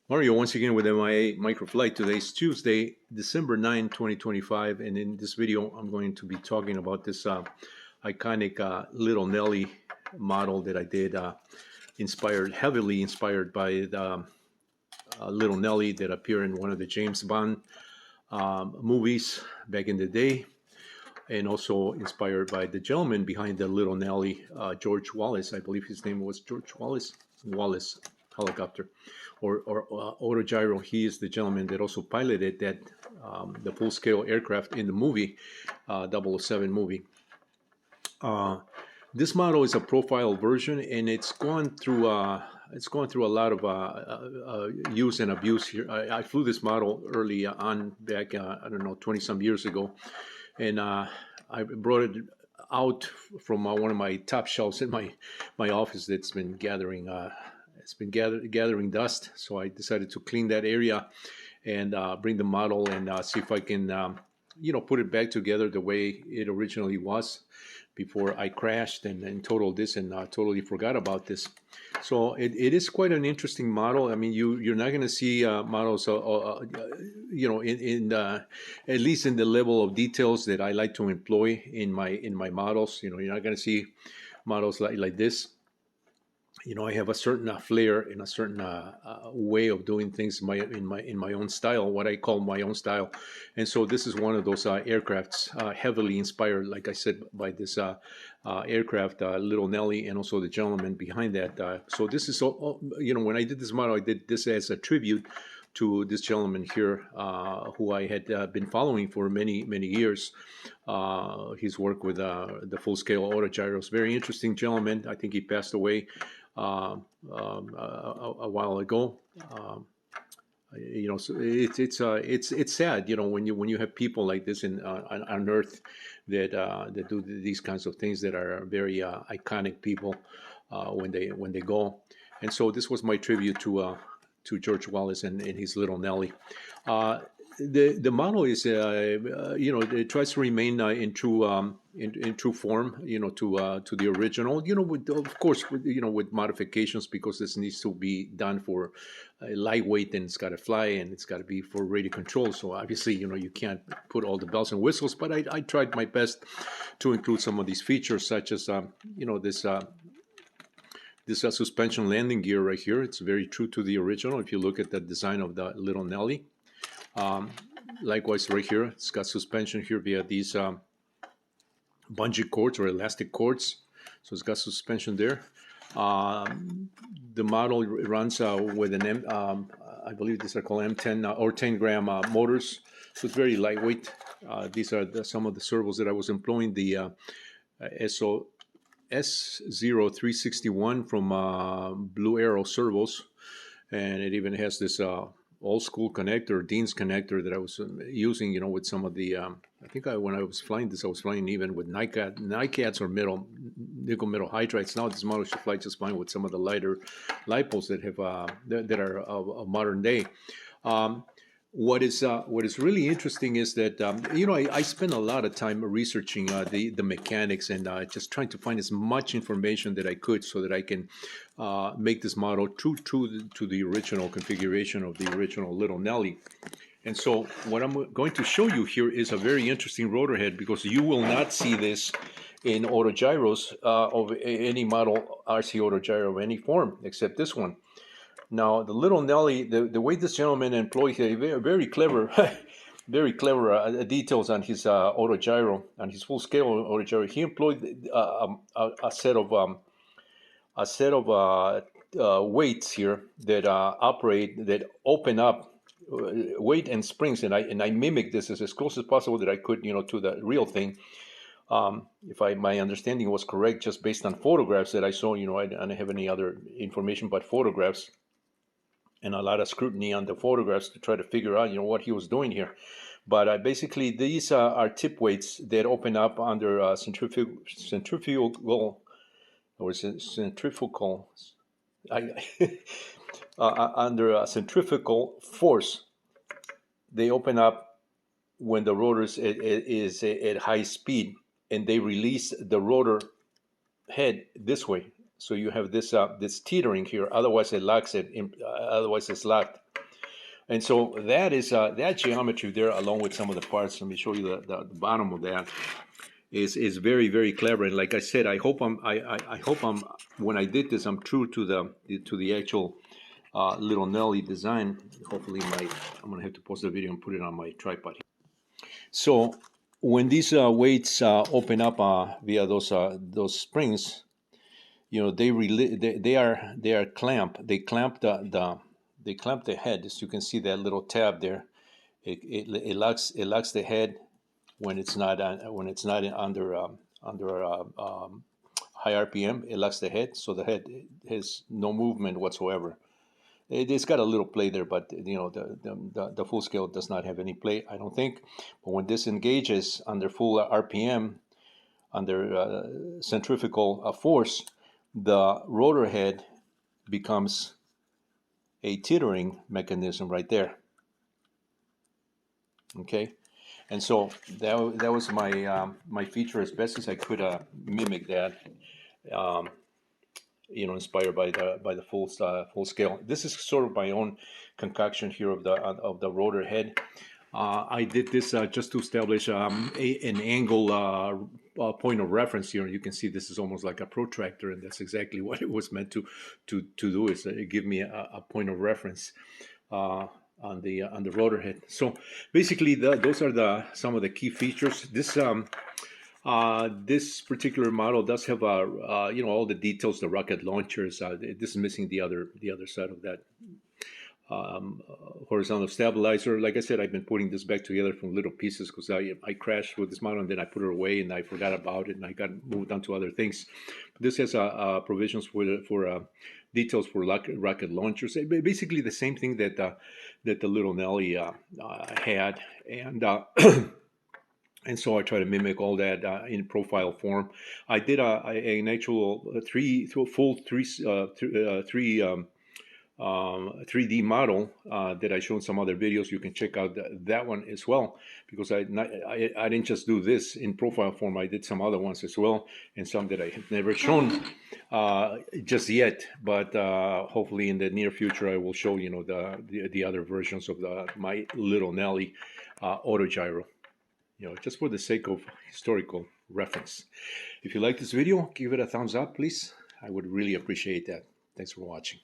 Mario, once again with MIA Microflight. Today is Tuesday, December 9, 2025. And in this video, I'm going to be talking about this iconic little Nelly model that I did, heavily inspired by the little Nelly that appeared in one of the James Bond movies back in the day. And also inspired by the gentleman behind the little Nelly, George Wallace. I believe his name was George Wallace. Wallace helicopter or Autogyro. He is the gentleman that also piloted that the full-scale aircraft in the movie, 007 movie. This model is a profile version, and it's gone through a lot of use and abuse here. I flew this model early on back, I don't know, 20 some years ago, and I brought it out from one of my top shelves in my office that's been gathering. It's been gathering dust, so I decided to clean that area and bring the model and see if I can, put it back together the way it originally was before I crashed and totaled this and totally forgot about this. So it is quite an interesting model. I mean, you're not going to see models, in at least in the level of details that I like to employ in my models. You're not going to see models like this. I have a certain flair and a certain way of doing things in my own style, what I call my own style. And so this is one of those aircrafts heavily inspired, like I said, by this aircraft, Little Nelly, and also the gentleman behind that. So this is, when I did this model, I did this as a tribute to this gentleman here, who I had been following for many, many years. His work with the full-scale autogyros. Very interesting gentleman. I think he passed away a while ago. So it's sad, when you have people like this on Earth that do these kinds of things that are very iconic people when they go. And so this was my tribute to George Wallace and his little Nelly. The model is it tries to remain in true form, to the original, of course with modifications, because this needs to be done for lightweight, and it's got to fly, and it's got to be for radio control. So obviously you can't put all the bells and whistles, but I tried my best to include some of these features, such as this suspension landing gear right here. It's very true to the original if you look at the design of the little Nelly. Likewise, right here, it's got suspension here via these bungee cords or elastic cords. So it's got suspension there. The model runs with an I believe these are called M10 or 10 gram motors. So it's very lightweight. These are some of the servos that I was employing. The S0361 from Blue Arrow Servos, and it even has this old school connector, Dean's connector, that I was using, with some of the. I think when I was flying this, I was flying even with NiCads or nickel metal hydrides. Now this model should fly just fine with some of the lighter lipos that have that are of modern day. What is really interesting is that I spend a lot of time researching the mechanics and just trying to find as much information that I could, so that I can make this model true to the original configuration of the original little Nelly. And so what I'm going to show you here is a very interesting rotor head, because you will not see this in autogyros of any model RC autogyro of any form except this one. Now, the little Nelly, the way this gentleman employs very clever, very clever details on his autogyro, on his full-scale autogyro. He employed a set of weights here that open up, weight and springs, and I mimic this as close as possible that I could, to the real thing. If my understanding was correct, just based on photographs that I saw, I don't have any other information but photographs, and a lot of scrutiny on the photographs to try to figure out, what he was doing here. But basically, these are tip weights that open up under centrifugal under centrifugal force. They open up when the rotor is at high speed, and they release the rotor head this way. So you have this this teetering here. Otherwise, it locks it. Otherwise, it's locked. And so that is that geometry there, along with some of the parts. Let me show you the bottom of that. Is very very clever. And like I said, I hope I hope when I did this, I'm true to the actual little Nelly design. Hopefully, I'm gonna have to post the video and put it on my tripod. So when these weights open up via those springs, you know they are clamp. They clamp they clamp the head. As you can see that little tab there. It locks the head when it's not under high RPM. It locks the head, so the head has no movement whatsoever. It's got a little play there, but you know the full scale does not have any play, I don't think. But when this engages under full RPM, under centrifugal force, the rotor head becomes a teetering mechanism right there. Okay, and so that was my my feature as best as I could mimic that. You know, inspired by the full scale. This is sort of my own concoction here of the rotor head. I did this just to establish an angle point of reference here. You can see this is almost like a protractor, and that's exactly what it was meant to do, is give me a point of reference on the rotor head. So basically, those are some of the key features. This particular model does have you know, all the details, the rocket launchers. This is missing the other side of that horizontal stabilizer. Like I said, I've been putting this back together from little pieces because I crashed with this model and then I put it away and I forgot about it and I got moved on to other things. But this has provisions for details for rocket launchers. Basically the same thing that the little Nelly had, and and so I try to mimic all that in profile form. I did an actual 3D model that I showed in some other videos. You can check out that one as well, because I didn't just do this in profile form. I did some other ones as well, and some that I have never shown just yet. But hopefully in the near future, I will show, you know, the other versions of my little Nelly Autogyro. You know, just for the sake of historical reference. If you like this video, give it a thumbs up, please. I would really appreciate that. Thanks for watching.